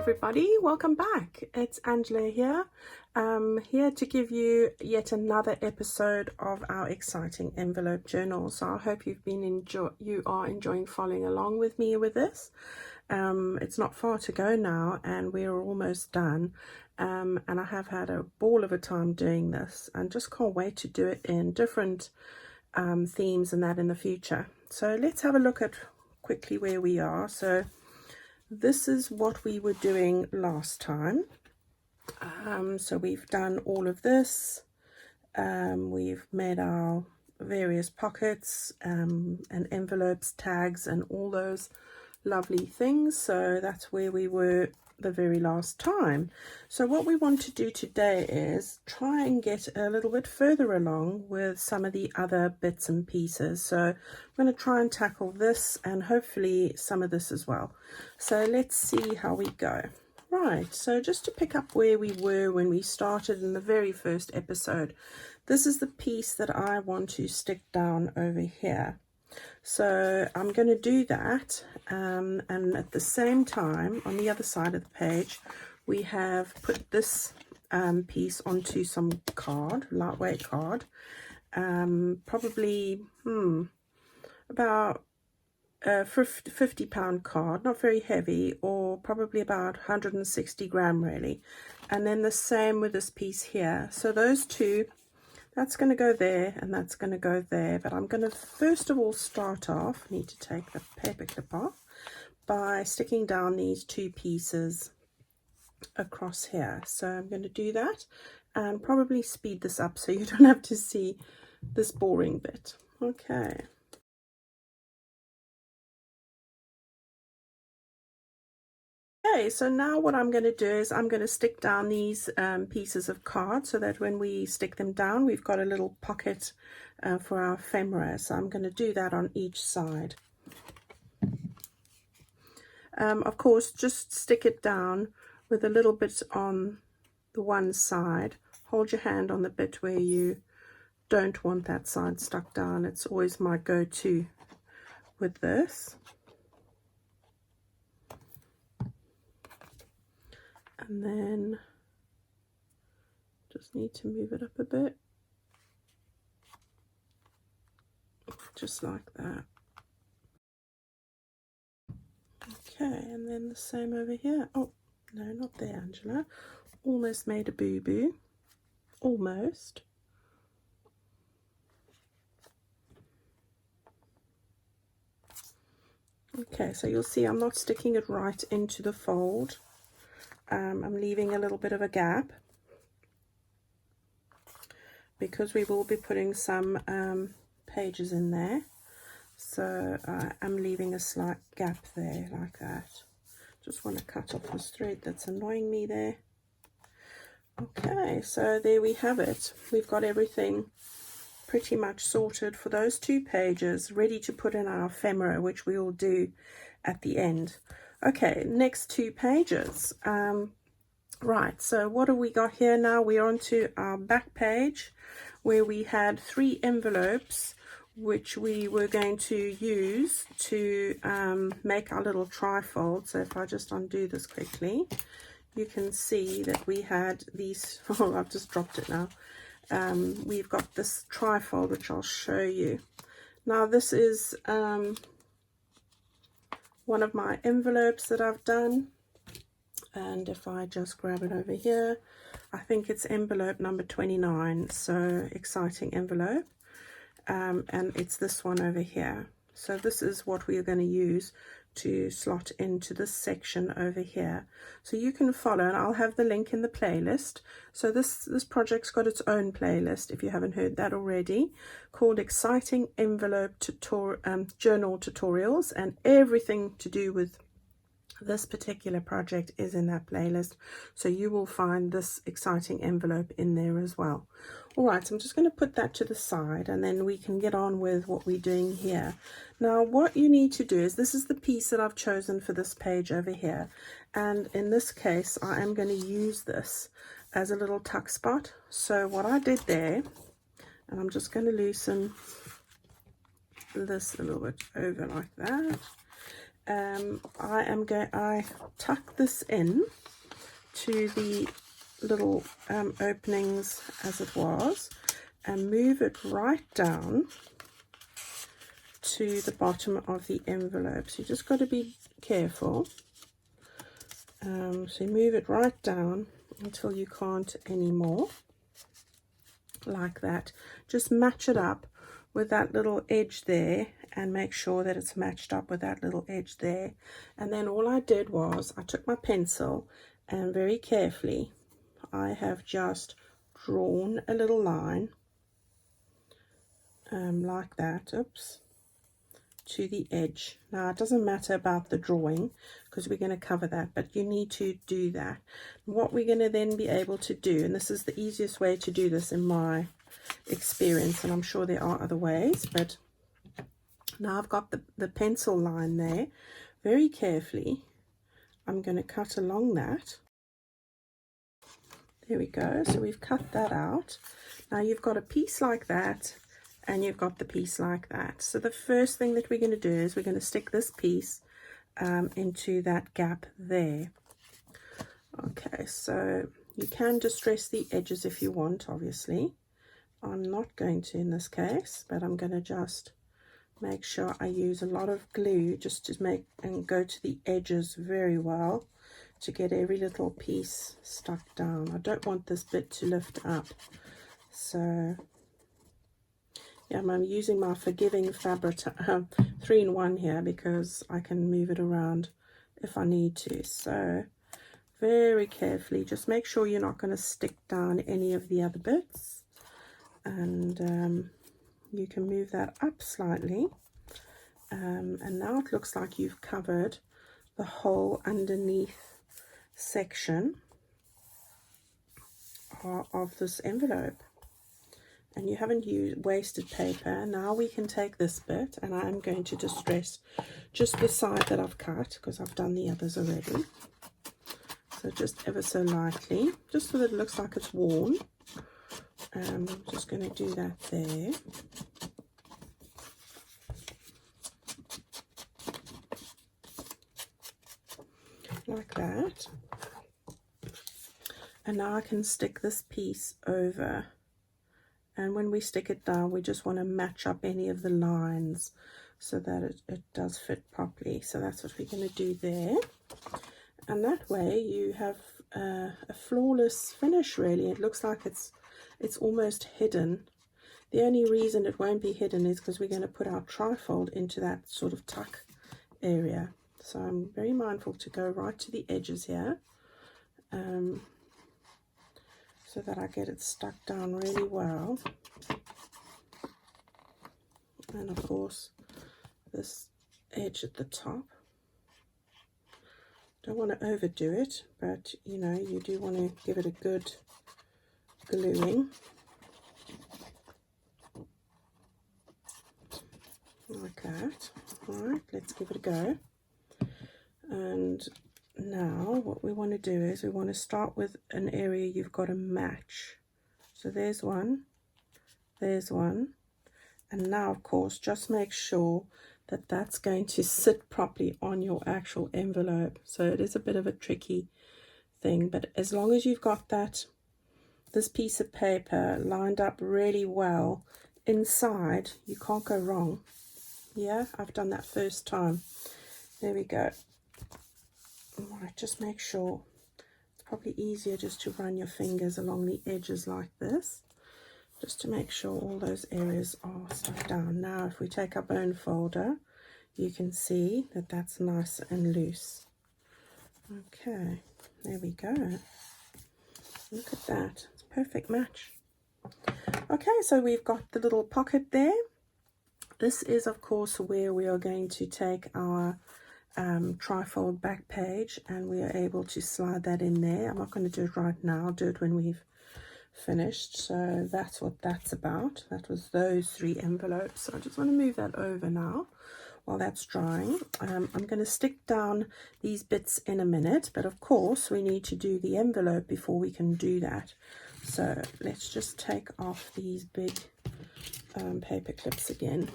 everybody, welcome back. It's Angela here, here to give you yet another episode of our exciting envelope journal. So I hope you are enjoying following along with me with this. It's not far to go now and we're almost done, and I have had a ball of a time doing this and just can't wait to do it in different themes and that in the future. So let's have a look at quickly where we are. So this is what we were doing last time. So we've done all of this. We've made our various pockets and envelopes, tags, and all those lovely things. So that's where we were the very last time. So what we want to do today is try and get a little bit further along with some of the other bits and pieces. So I'm going to try and tackle this and hopefully some of this as well. So let's see how we go. Right, so just to pick up where we were when we started in the very first episode, this is the piece that I want to stick down over here. So I'm going to do that, and at the same time on the other side of the page we have put this piece onto some card, lightweight card, probably about a 50 pound card, not very heavy, or probably about 160 gram really. And then the same with this piece here. So those two, that's going to go there and that's going to go there. But I'm going to first of all start off, need to take the paper clip off, by sticking down these two pieces across here. So I'm going to do that and probably speed this up so you don't have to see this boring bit. Okay. Okay, so now what I'm going to do is I'm going to stick down these pieces of card so that when we stick them down, we've got a little pocket for our ephemera. So I'm going to do that on each side. Of course, just stick it down with a little bit on the one side. Hold your hand on the bit where you don't want that side stuck down. It's always my go-to with this. And then just need to move it up a bit, just like that. Okay, and then the same over here. Oh no, not there, Angela. Almost made a boo-boo. Almost. Okay, so you'll see I'm not sticking it right into the fold. I'm leaving a little bit of a gap because we will be putting some pages in there. So I'm leaving a slight gap there like that. Just want to cut off this thread that's annoying me there. Okay, so there we have it. We've got everything pretty much sorted for those two pages, ready to put in our ephemera, which we will do at the end. Okay, next two pages. Right, so what have we got here now? We're on to our back page where we had 3 envelopes which we were going to use to make our little trifold. So if I just undo this quickly, you can see that we had these. Oh, I've just dropped it now. We've got this trifold which I'll show you. Now this is one of my envelopes that I've done, and if I just grab it over here, I think it's envelope number 29, so exciting envelope, and it's this one over here. So this is what we are going to use to slot into this section over here. So you can follow, and I'll have the link in the playlist. So this project's got its own playlist, if you haven't heard that already, called Exciting Envelope Journal Tutorials, and everything to do with this particular project is in that playlist. So you will find this exciting envelope in there as well. All right, so I'm just going to put that to the side and then we can get on with what we're doing here. Now what you need to do is, this is the piece that I've chosen for this page over here, and in this case I am going to use this as a little tuck spot. So what I did there, and I'm just going to loosen this a little bit over like that, I tuck this in to the little openings as it was, and move it right down to the bottom of the envelope. So you just got to be careful. So you move it right down until you can't anymore, like that. Just match it up with that little edge there, and make sure that it's matched up with that little edge there. And then all I did was I took my pencil and very carefully I have just drawn a little line like that, oops, to the edge. Now it doesn't matter about the drawing because we're going to cover that, but you need to do that. What we're going to then be able to do, and this is the easiest way to do this in my experience, and I'm sure there are other ways, but now I've got the pencil line there. Very carefully I'm going to cut along that. There we go. So we've cut that out. Now you've got a piece like that, and you've got the piece like that. So the first thing that we're going to do is we're going to stick this piece into that gap there. Okay, so you can distress the edges if you want, obviously. I'm not going to in this case, but I'm going to just make sure I use a lot of glue just to make and go to the edges very well to get every little piece stuck down. I don't want this bit to lift up. So yeah, I'm using my Forgiving fabric 3-in-1 here because I can move it around if I need to. So very carefully, just make sure you're not going to stick down any of the other bits, and you can move that up slightly, and now it looks like you've covered the whole underneath section of this envelope, and you haven't wasted paper. Now we can take this bit, and I'm going to distress just the side that I've cut because I've done the others already. So just ever so lightly, just so that it looks like it's worn. I'm just going to do that there. Like that. And now I can stick this piece over. And when we stick it down, we just want to match up any of the lines so that it does fit properly. So that's what we're going to do there. And that way you have a flawless finish, really. It looks like it's almost hidden. The only reason it won't be hidden is because we're going to put our trifold into that sort of tuck area. So I'm very mindful to go right to the edges here, so that I get it stuck down really well. And of course this edge at the top, don't want to overdo it, but you know, you do want to give it a good gluing. Like that. Alright, let's give it a go. And now what we want to do is we want to start with an area you've got to match. So there's one, and now of course just make sure that that's going to sit properly on your actual envelope. So it is a bit of a tricky thing, but as long as you've got this piece of paper lined up really well inside, you can't go wrong. Yeah, I've done that first time. There we go. All right, just make sure. It's probably easier just to run your fingers along the edges like this, just to make sure all those areas are stuck down. Now if we take our bone folder, you can see that that's nice and loose. Okay, there we go. Look at that, it's a perfect match. Okay, so we've got the little pocket there. This is of course where we are going to take our trifold back page, and we are able to slide that in there. I'm not going to do it right now, I'll do it when we've finished. So that's what that's about. That was those 3 envelopes. So I just want to move that over now while that's drying. I'm going to stick down these bits in a minute, but of course we need to do the envelope before we can do that. So let's just take off these big paper clips again.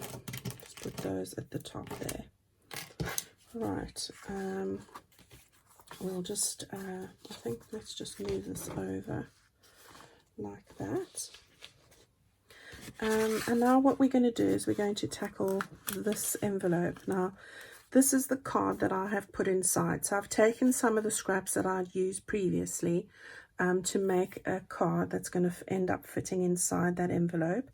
Just put those at the top there. Right, we'll just, I think let's just move this over like that. And now what we're going to do is we're going to tackle this envelope. Now, this is the card that I have put inside. So I've taken some of the scraps that I'd used previously to make a card that's going to end up fitting inside that envelope.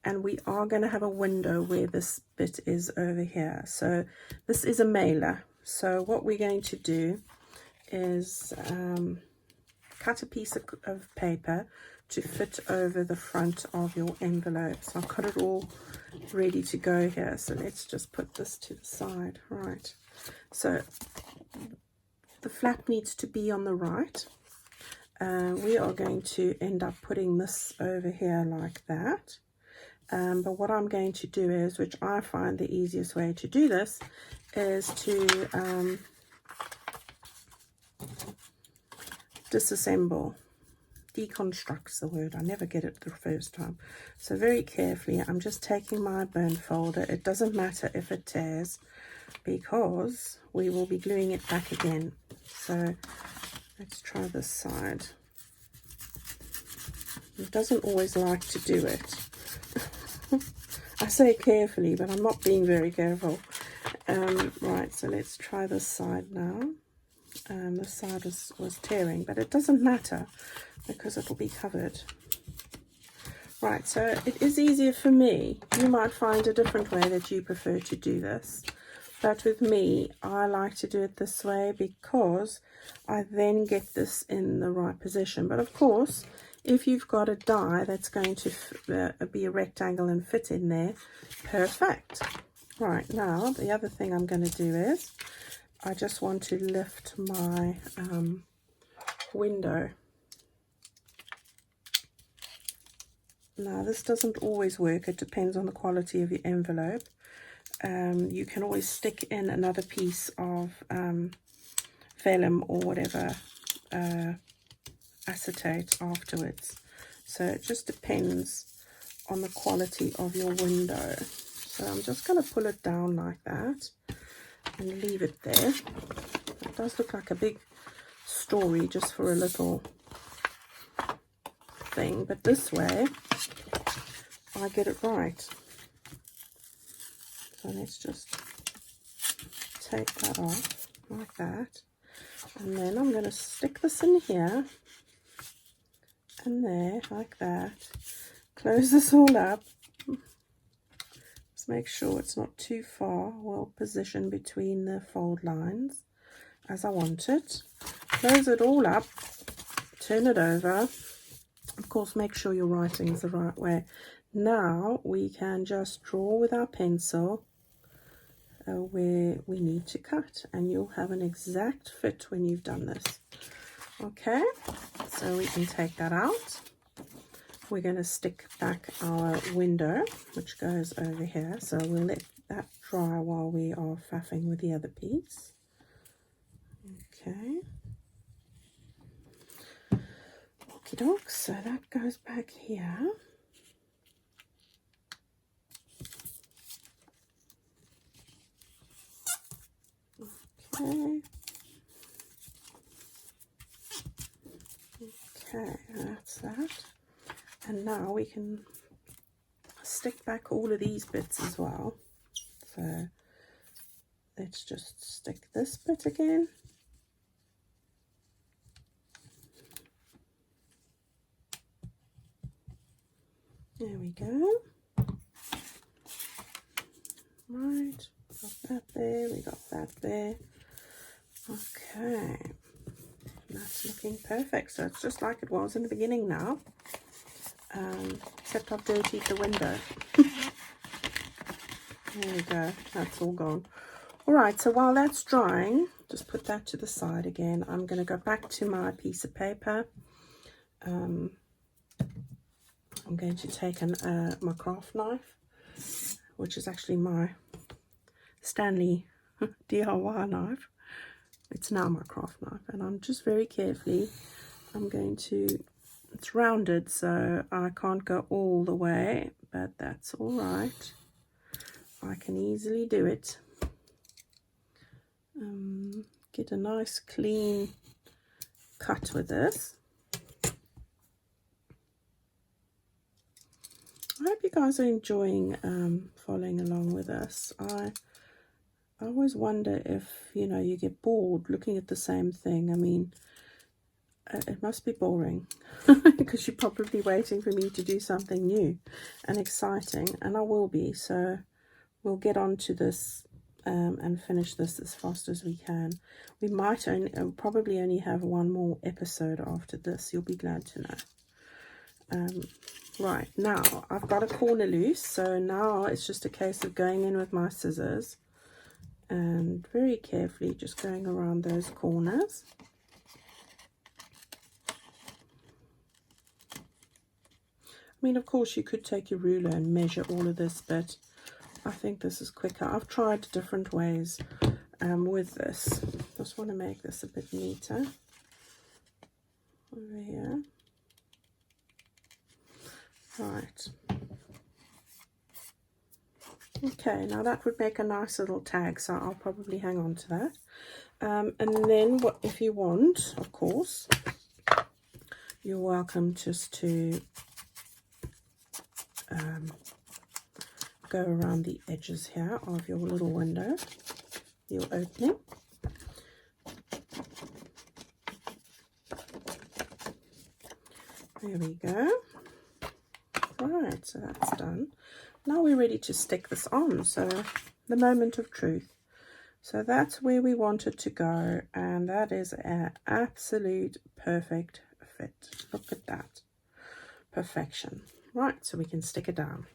And we are going to have a window where this bit is over here. So this is a mailer. So what we're going to do is cut a piece of paper to fit over the front of your envelope. So I've got it all ready to go here. So let's just put this to the side. Right. So the flap needs to be on the right. We are going to end up putting this over here like that. But what I'm going to do is, which I find the easiest way to do this, is to disassemble. Deconstructs the word. I never get it the first time. So very carefully, I'm just taking my bone folder. It doesn't matter if it tears because we will be gluing it back again. So let's try this side. It doesn't always like to do it. I say carefully, but I'm not being very careful. Right, so let's try this side now. This side was tearing, but it doesn't matter because it'll be covered. Right, so it is easier for me. You might find a different way that you prefer to do this. But with me, I like to do it this way because I then get this in the right position. But of course, if you've got a die that's going to be a rectangle and fit in there, perfect. Right, now the other thing I'm going to do is I just want to lift my window. Now this doesn't always work. It depends on the quality of your envelope. You can always stick in another piece of vellum or whatever acetate afterwards. So it just depends on the quality of your window. So I'm just going to pull it down like that and leave it there. It does look like a big story just for a little thing, but this way I get it right. So let's just take that off like that, and then I'm going to stick this in here and there like that. Close this all up. Just make sure it's not too far, well positioned between the fold lines as I want it. Close it all up, turn it over. Of course, make sure your writing is the right way. Now we can just draw with our pencil where we need to cut, and you'll have an exact fit when you've done this. Okay, so we can take that out. We're going to stick back our window, which goes over here. So we'll let that dry while we are faffing with the other piece. Okay. Okie doke, so that goes back here. Okay. Okay, that's that. And now we can stick back all of these bits as well. So let's just stick this bit again. There we go. Right, got that there, we got that there. Okay, that's looking perfect. So it's just like it was in the beginning now, except I've dirtied the window. There we go, that's all gone. All right, so while that's drying, just put that to the side again. I'm going to go back to my piece of paper. I'm going to take my craft knife, which is actually my Stanley DIY knife. It's now my craft knife, and I'm just very carefully, I'm going to, it's rounded so I can't go all the way, but that's all right. I can easily do it. get a nice clean cut with this. I hope you guys are enjoying following along with us. I always wonder if, you know, you get bored looking at the same thing. I mean, it must be boring because you're probably waiting for me to do something new and exciting, and I will be. So we'll get on to this and finish this as fast as we can. We might probably only have one more episode after this. You'll be glad to know. Right, now I've got a corner loose, so now it's just a case of going in with my scissors and very carefully just going around those corners. I mean, of course you could take your ruler and measure all of this, but I think this is quicker. I've tried different ways with this. Just want to make this a bit neater over here. Right. Okay, now that would make a nice little tag, so I'll probably hang on to that. And then what, if you want, of course, you're welcome just to go around the edges here of your little window, your opening. There we go. Right, so that's done. Now we're ready to stick this on, so the moment of truth. So that's where we want it to go, and that is an absolute perfect fit. Look at that. Perfection. Right, so we can stick it down.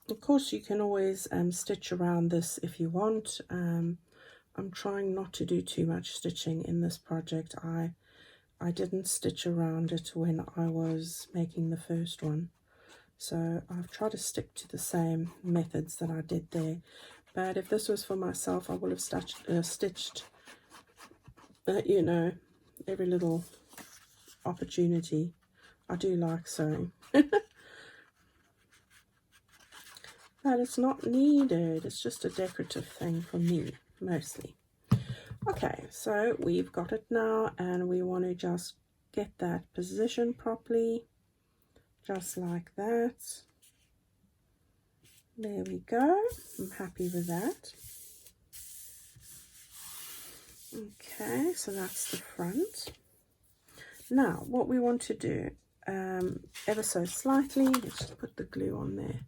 Of course, you can always stitch around this if you want. I'm trying not to do too much stitching in this project. I didn't stitch around it when I was making the first one, so I've tried to stick to the same methods that I did there. But if this was for myself, I would have stitched you know, every little opportunity. I do like sewing. But it's not needed. It's just a decorative thing for me, mostly. Okay, so we've got it now, and we want to just get that positioned properly, just like that. There we go. I'm happy with that. Okay, so that's the front. Now, what we want to do, ever so slightly, let's just put the glue on there.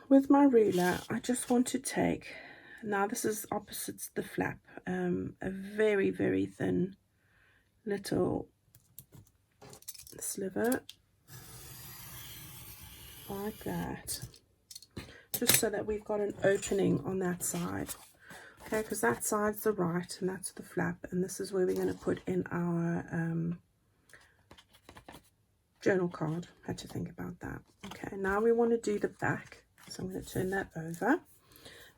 With my ruler, I just want to take, now this is opposite the flap, a very, very thin little sliver, like that, just so that we've got an opening on that side. Okay, because that side's the right and that's the flap, and this is where we're going to put in our journal card. Had to think about that. Okay, now we want to do the back, so I'm going to turn that over.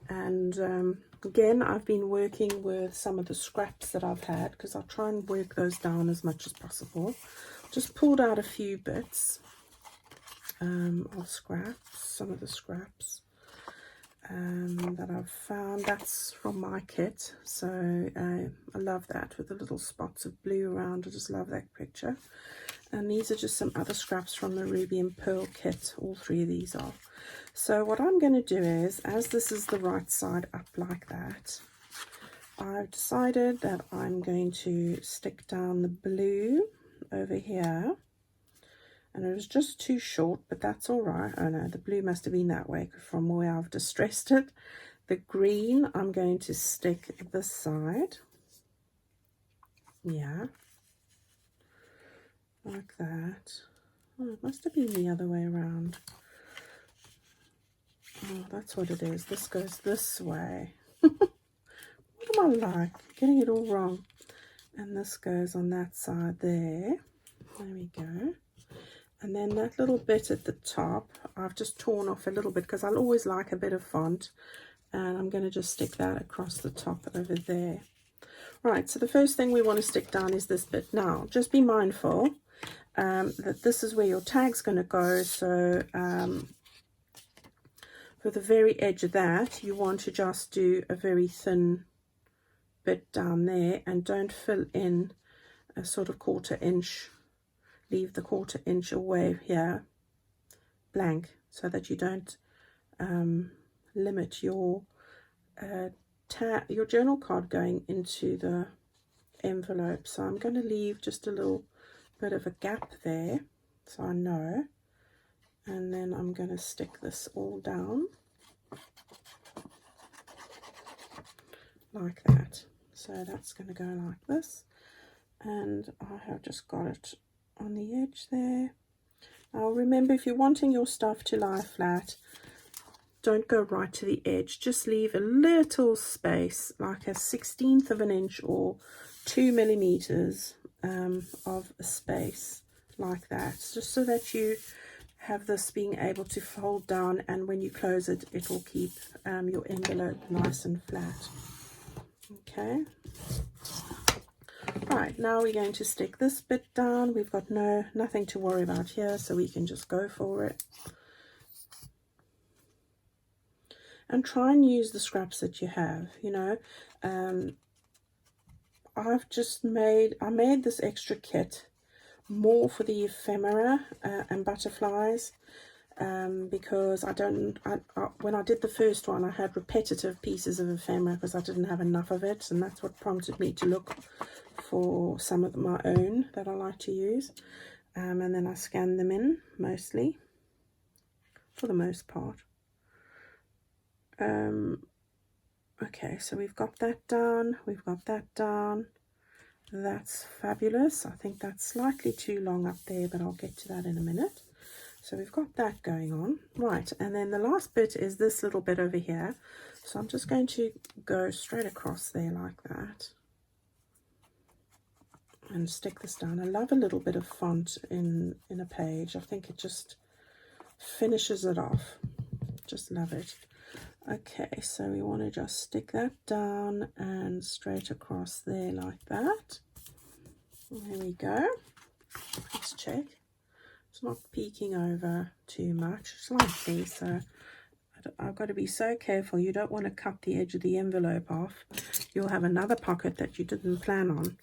And again, I've been working with some of the scraps that I've had, because I'll try and work those down as much as possible. Just pulled out a few bits of scraps, some of the scraps that I've found. That's from my kit, so I love that, with the little spots of blue around. I just love that picture. And these are just some other scraps from the Ruby and Pearl kit. All three of these are. So what I'm going to do is, as this is the right side up like that, I've decided that I'm going to stick down the blue over here. And it was just too short, but that's all right. Oh no, the blue must have been that way from where I've distressed it. The green, I'm going to stick this side. Yeah. Like that. Oh, it must have been the other way around. Oh, that's what it is. This goes this way. What am I like? Getting it all wrong. And this goes on that side there. There we go. And then that little bit at the top, I've just torn off a little bit because I'll always like a bit of font. And I'm going to just stick that across the top over there. Right, so the first thing we want to stick down is this bit. Now, just be mindful that this is where your tag's going to go. So for the very edge of that, you want to just do a very thin bit down there, and don't fill in a sort of 1/4 inch. Leave the 1/4 inch away here blank, so that you don't limit your journal card going into the envelope. So I'm going to leave just a little bit of a gap there, so I know. And then I'm going to stick this all down like that. So that's going to go like this, and I have just got it on the edge there. Now remember, if you're wanting your stuff to lie flat, don't go right to the edge. Just leave a little space, like a 1/16 of an inch or 2 millimeters of a space like that, just so that you have this being able to fold down, and when you close it, it will keep your envelope nice and flat. Okay. Right, now we're going to stick this bit down. We've got nothing to worry about here, so we can just go for it. And try and use the scraps that you have, you know. I made this extra kit more for the ephemera and butterflies, because when I did the first one, I had repetitive pieces of ephemera because I didn't have enough of it, and that's what prompted me to look for some of my own that I like to use. And then I scanned them in, mostly, for the most part. Okay, so we've got that done, we've got that done. That's fabulous. I think that's slightly too long up there, but I'll get to that in a minute. So we've got that going on. Right, and then the last bit is this little bit over here. So I'm just going to go straight across there like that and stick this down. I love a little bit of font in a page. I think it just finishes it off. Just love it. Okay, so we want to just stick that down and straight across there like that. There we go. Let's check. It's not peeking over too much, slightly, so I've got to be so careful. You don't want to cut the edge of the envelope off. You'll have another pocket that you didn't plan on.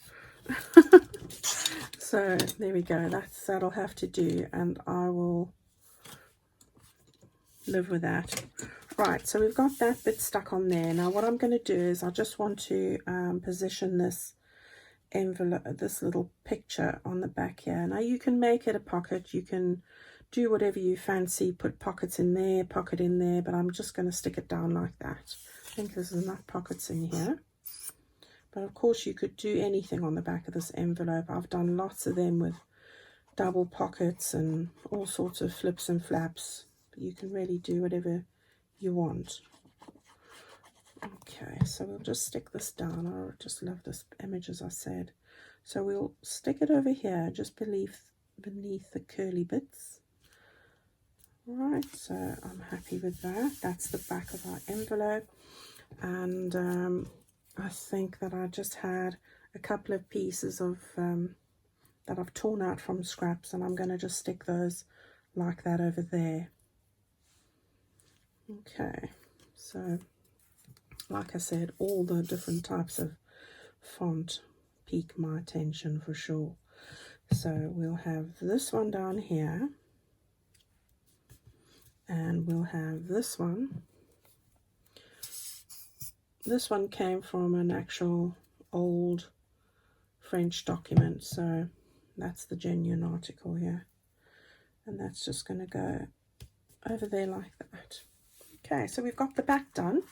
So there we go. That'll have to do, and I will live with that. Right, so we've got that bit stuck on there. Now what I'm going to do is I just want to position this envelope, this little picture on the back here. Now you can make it a pocket, you can do whatever you fancy, put pockets in there, pocket in there, but I'm just going to stick it down like that. I think there's enough pockets in here. But of course you could do anything on the back of this envelope. I've done lots of them with double pockets and all sorts of flips and flaps. But you can really do whatever you want. Okay, so we'll just stick this down. I just love this image, as I said. So we'll stick it over here, just beneath the curly bits. Right, so I'm happy with that. That's the back of our envelope. And I think that I just had a couple of pieces of that I've torn out from scraps, and I'm going to just stick those like that over there. Okay, so like I said, all the different types of font pique my attention for sure. So we'll have this one down here, and we'll have this one. This one came from an actual old French document, so that's the genuine article here, and that's just going to go over there like that. Okay, so we've got the back done.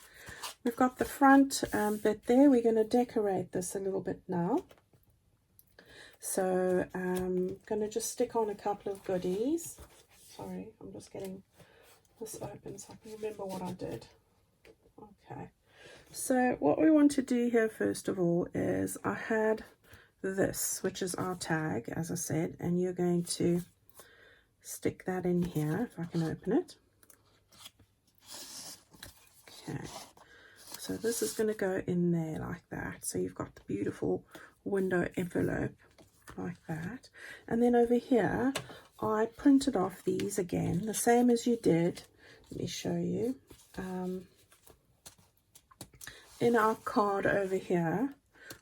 We've got the front bit there. We're going to decorate this a little bit now. So I'm going to just stick on a couple of goodies. Sorry, I'm just getting this open so I can remember what I did. Okay, so what we want to do here first of all is I had this, which is our tag, as I said, and you're going to stick that in here if I can open it. Okay, so this is going to go in there like that. So you've got the beautiful window envelope like that. And then over here, I printed off these again, the same as you did let me show you. In our card over here,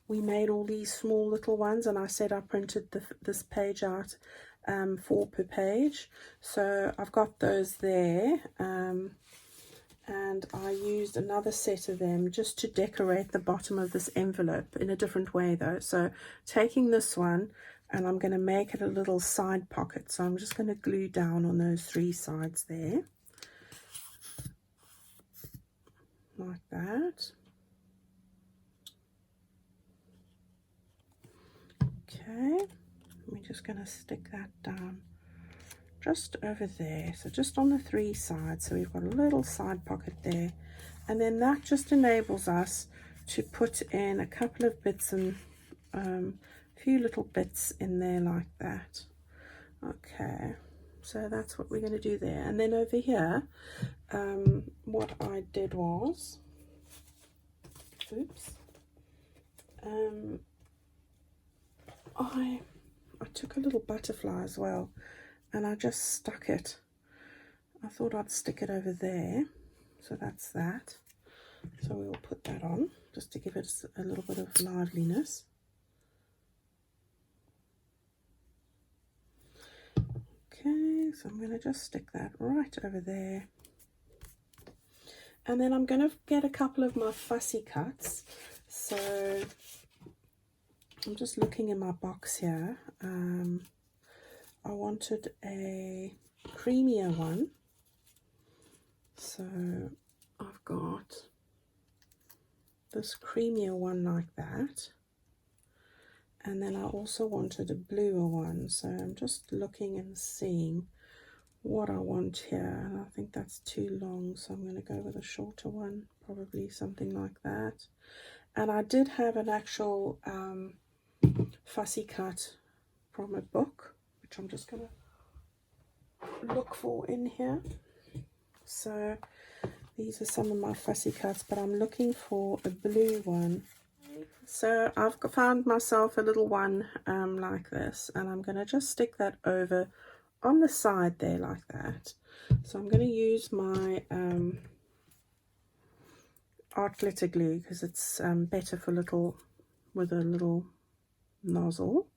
we made all these small little ones, and I said I printed this page out 4 per page. So I've got those there, and I used another set of them just to decorate the bottom of this envelope in a different way though. So taking this one, and I'm going to make it a little side pocket. So I'm just going to glue down on those 3 sides there, like that. Okay, we're just going to stick that down just over there, so just on the 3 sides. So we've got a little side pocket there, and then that just enables us to put in a couple of bits and a few little bits in there like that. Okay, so that's what we're going to do there. And then over here, what I did was, oops, I took a little butterfly as well, and I just stuck it. I thought I'd stick it over there, so that's that. So we'll put that on just to give it a little bit of liveliness. Okay, so I'm going to just stick that right over there. And then I'm going to get a couple of my fussy cuts. So I'm just looking in my box here. I wanted a creamier one, so I've got this creamier one like that, and then I also wanted a bluer one. So I'm just looking and seeing what I want here, and I think that's too long, so I'm going to go with a shorter one, probably something like that. And I did have an actual fussy cut from a book, which I'm just going to look for in here. So these are some of my fussy cuts, but I'm looking for a blue one. So I've found myself a little one like this, and I'm going to just stick that over on the side there like that. So I'm going to use my art glitter glue, because it's better for with a little nozzle.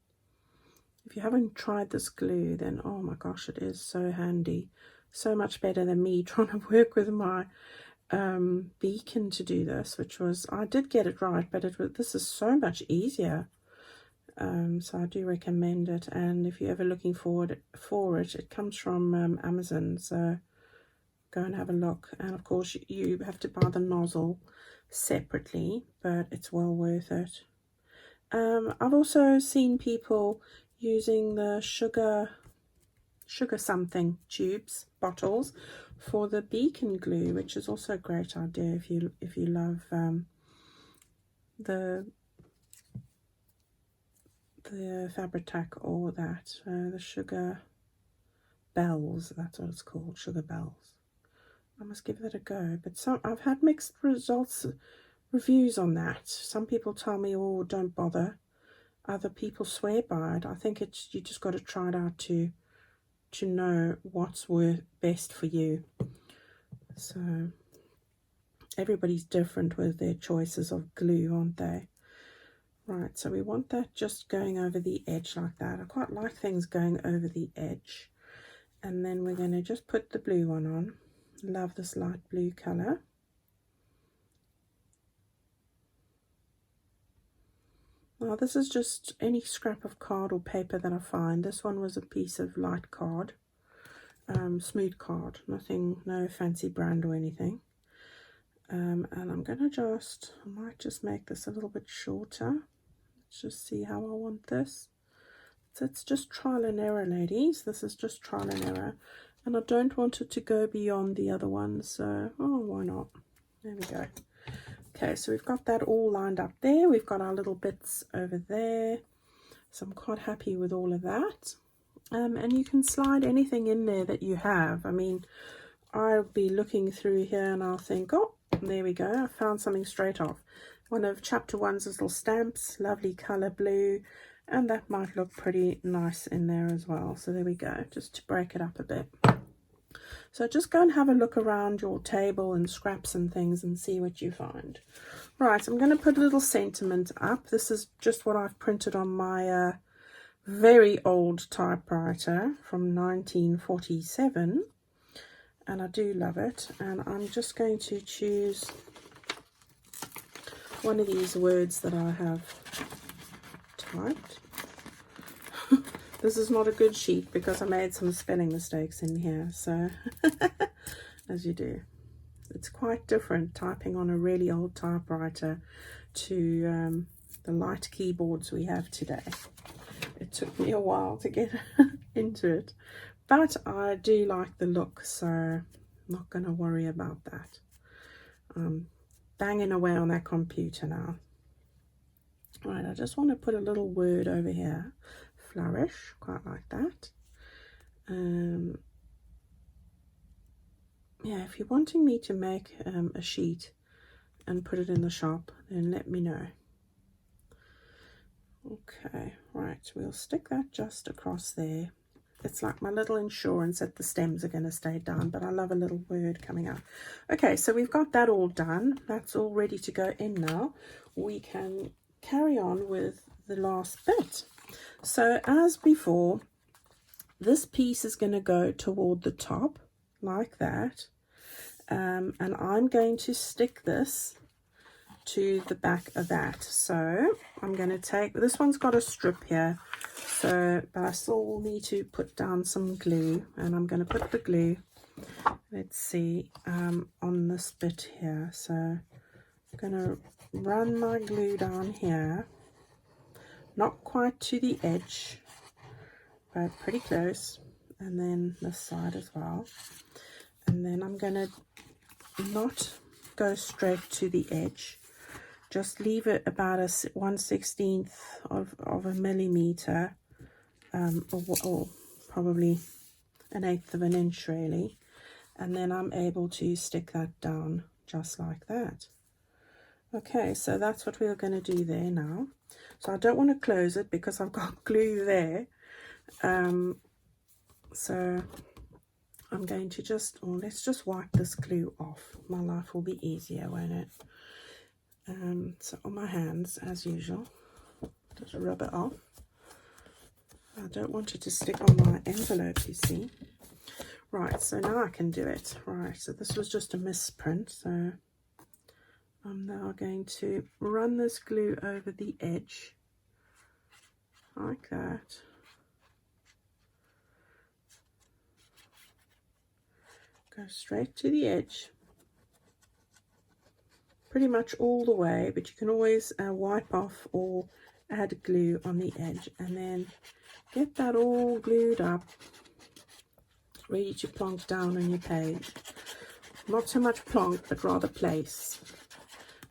If you haven't tried this glue, then oh my gosh, it is so handy. So much better than me trying to work with my beacon to do this, which was, I did get it right, but this is so much easier. So I do recommend it, and if you're ever looking for it, it comes from Amazon, so go and have a look. And of course you have to buy the nozzle separately, but it's well worth it. I've also seen people using the sugar something tubes, bottles, for the beacon glue, which is also a great idea if you love the Fabri-Tac, or that the sugar bells, that's what it's called, sugar bells. I must give that a go, but I've had mixed reviews on that. Some people tell me, oh, don't bother. Other people swear by it. I think you just got to try it out to know what's best for you. So everybody's different with their choices of glue, aren't they? Right, so we want that just going over the edge like that. I quite like things going over the edge. And then we're going to just put the blue one on. Love this light blue color. Now this is just any scrap of card or paper that I find. This one was a piece of light card, smooth card, no fancy brand or anything. And I'm going to I might just make this a little bit shorter. Let's just see how I want this. So it's just trial and error, ladies. This is just trial and error. And I don't want it to go beyond the other ones, so why not? There we go. Okay, so we've got that all lined up there. We've got our little bits over there. So I'm quite happy with all of that. And you can slide anything in there that you have. I mean, I'll be looking through here and I'll think, oh, there we go. I found something straight off. One of chapter 1's little stamps, lovely color blue. And that might look pretty nice in there as well. So there we go, just to break it up a bit. So just go and have a look around your table and scraps and things and see what you find. Right, I'm going to put a little sentiment up. This is just what I've printed on my very old typewriter from 1947. And I do love it. And I'm just going to choose one of these words that I have typed. This is not a good sheet because I made some spelling mistakes in here, so as you do. It's quite different typing on a really old typewriter to the light keyboards we have today. It took me a while to get into it, but I do like the look, so I'm not going to worry about that. I'm banging away on that computer now. Right, I just want to put a little word over here. Flourish, quite like that. Yeah, if you're wanting me to make a sheet and put it in the shop, then let me know. Okay, right, we'll stick that just across there. It's like my little insurance that the stems are going to stay down, but I love a little word coming out. Okay, so we've got that all done. That's all ready to go in now. We can carry on with the last bit. So as before, this piece is going to go toward the top like that, and I'm going to stick this to the back of that. So I'm going to take, this one's got a strip here, so but I still need to put down some glue, and I'm going to put the glue, let's see, on this bit here. So I'm going to run my glue down here, not quite to the edge, but pretty close, and then this side as well. And then I'm going to not go straight to the edge, just leave it about a 1/16 of a millimeter, or probably 1/8 of an inch really, and then I'm able to stick that down just like that. Okay, so that's what we're going to do there now. So I don't want to close it because I've got glue there. So I'm going to just, or let's just wipe this glue off. My life will be easier, won't it? So on my hands, as usual, just rub it off. I don't want it to stick on my envelope, you see. Right, so now I can do it. Right, so this was just a misprint, so I'm now going to run this glue over the edge like that. Go straight to the edge, pretty much all the way, but you can always wipe off or add glue on the edge, and then get that all glued up, ready to plonk down on your page. Not so much plonk, but rather place.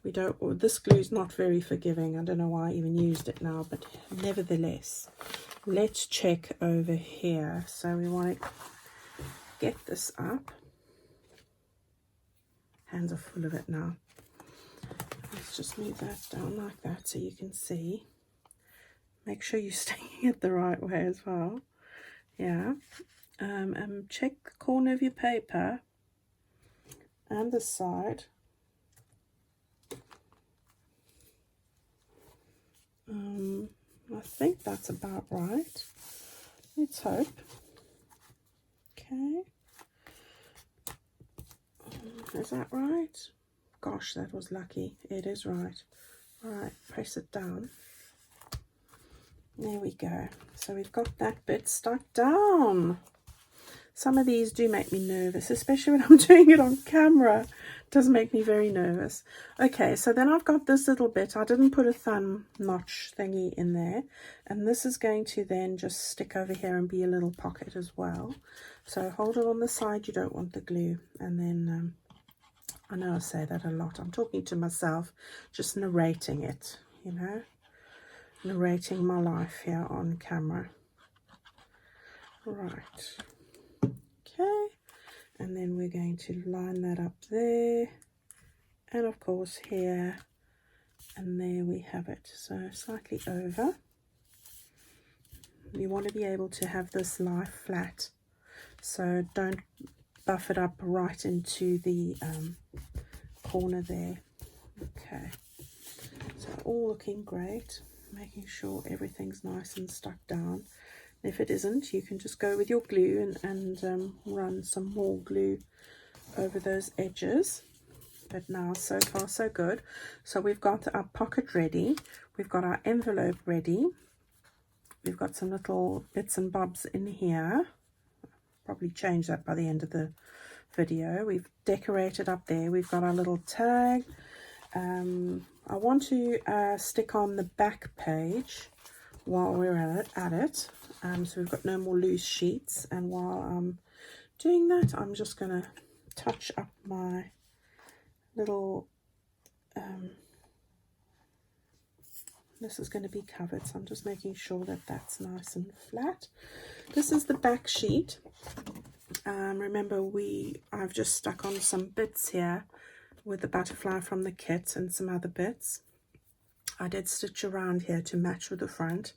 We don't, or this glue is not very forgiving. I don't know why I even used it now, but nevertheless, let's check over here. So we want to get this up. Hands are full of it now. Let's just move that down like that so you can see. Make sure you're sticking it the right way as well. Yeah. And check the corner of your paper and the side. I think that's about right. Let's hope. Okay. Is that right? Gosh, that was lucky. It is right. All right, press it down. There we go. So we've got that bit stuck down. Some of these do make me nervous, especially when I'm doing it on camera. It does make me very nervous. Okay, so then I've got this little bit. I didn't put a thumb notch thingy in there. And this is going to then just stick over here and be a little pocket as well. So hold it on the side. You don't want the glue. And then, I know I say that a lot. I'm talking to myself, just narrating it, you know. Narrating my life here on camera. Right. Okay, and then we're going to line that up there, and of course here, and there we have it. So slightly over. You want to be able to have this lie flat, so don't buff it up right into the corner there. Okay, so all looking great, making sure everything's nice and stuck down. If it isn't, you can just go with your glue and run some more glue over those edges. But now, so far so good. So we've got our pocket ready, we've got our envelope ready, we've got some little bits and bobs in here. Probably change that by the end of the video. We've decorated up there, we've got our little tag. I want to stick on the back page while we're at it. So we've got no more loose sheets, and while I'm doing that, I'm just going to touch up my little this is going to be covered, so I'm just making sure that that's nice and flat. This is the back sheet. Remember, I've just stuck on some bits here with the butterfly from the kit and some other bits. I did stitch around here to match with the front,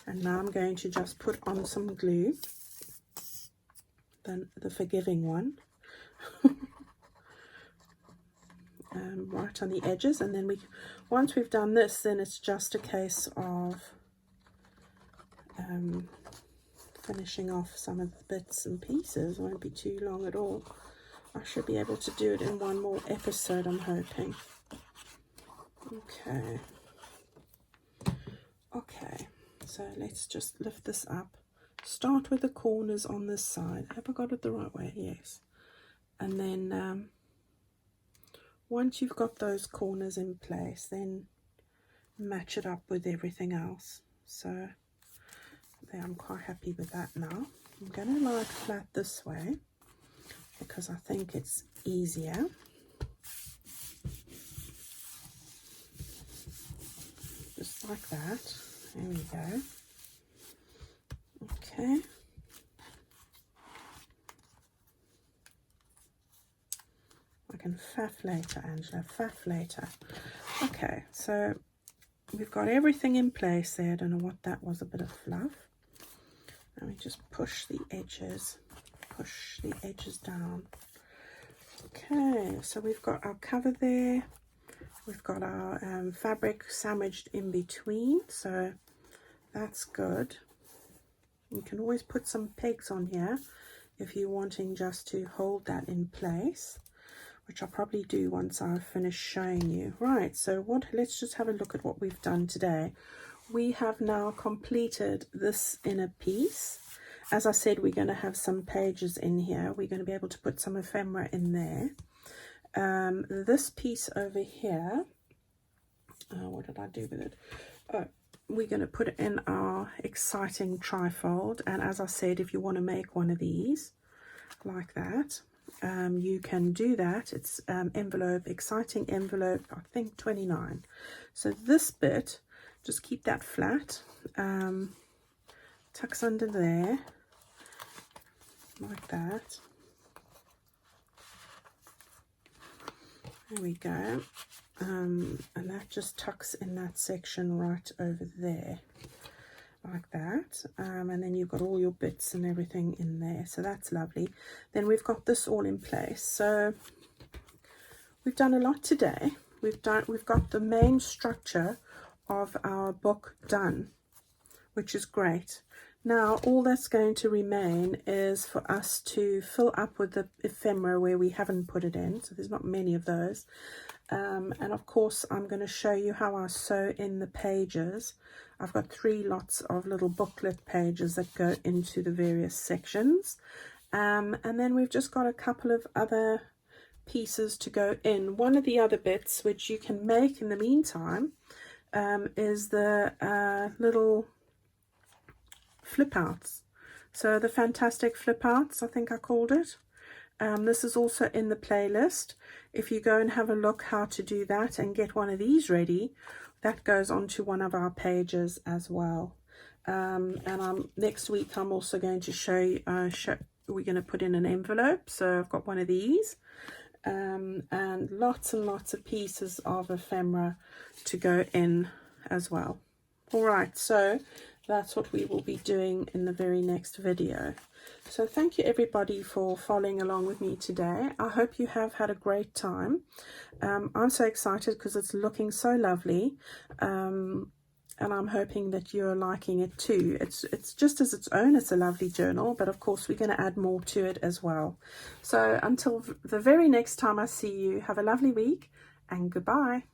and now I'm going to just put on some glue, then the forgiving one, right on the edges. And then once we've done this, then it's just a case of finishing off some of the bits and pieces. It won't be too long at all. I should be able to do it in one more episode, I'm hoping. Okay, so let's just lift this up. Start with the corners on this side. Have I got it the right way? Yes. And then once you've got those corners in place, then match it up with everything else. So there, I'm quite happy with that now. I'm going to lie it flat this way because I think it's easier. Just like that. There we go. Okay. I can faff later, Angela, faff later. Okay, so we've got everything in place there. I don't know what that was, a bit of fluff. Let me just push the edges down. Okay, so we've got our cover there. We've got our fabric sandwiched in between, so that's good. You can always put some pegs on here if you're wanting just to hold that in place, which I'll probably do once I've finished showing you. Right, so let's just have a look at what we've done today. We have now completed this inner piece. As I said, we're going to have some pages in here. We're going to be able to put some ephemera in there. This piece over here, what did I do with it? Oh, we're going to put it in our exciting trifold. And as I said, if you want to make one of these like that, you can do that. It's envelope, exciting envelope, I think 29. So this bit, just keep that flat, tucks under there like that. There we go. And that just tucks in that section right over there like that. And then you've got all your bits and everything in there, so that's lovely. Then we've got this all in place. So we've done a lot today. We've got the main structure of our book done, which is great. Now all that's going to remain is for us to fill up with the ephemera where we haven't put it in, so there's not many of those. And of course I'm going to show you how I sew in the pages. I've got 3 lots of little booklet pages that go into the various sections, and then we've just got a couple of other pieces to go in. One of the other bits which you can make in the meantime is the little flip outs. So the fantastic flip outs, I think I called it. This is also in the playlist. If you go and have a look how to do that and get one of these ready, that goes onto one of our pages as well. And next week I'm also going to show you, we're going to put in an envelope. So I've got one of these, and lots of pieces of ephemera to go in as well. All right, so that's what we will be doing in the very next video. So thank you everybody for following along with me today. I hope you have had a great time. I'm so excited because it's looking so lovely, and I'm hoping that you're liking it too. It's just as its own, it's a lovely journal, but of course we're going to add more to it as well. So until the very next time I see you, have a lovely week and goodbye.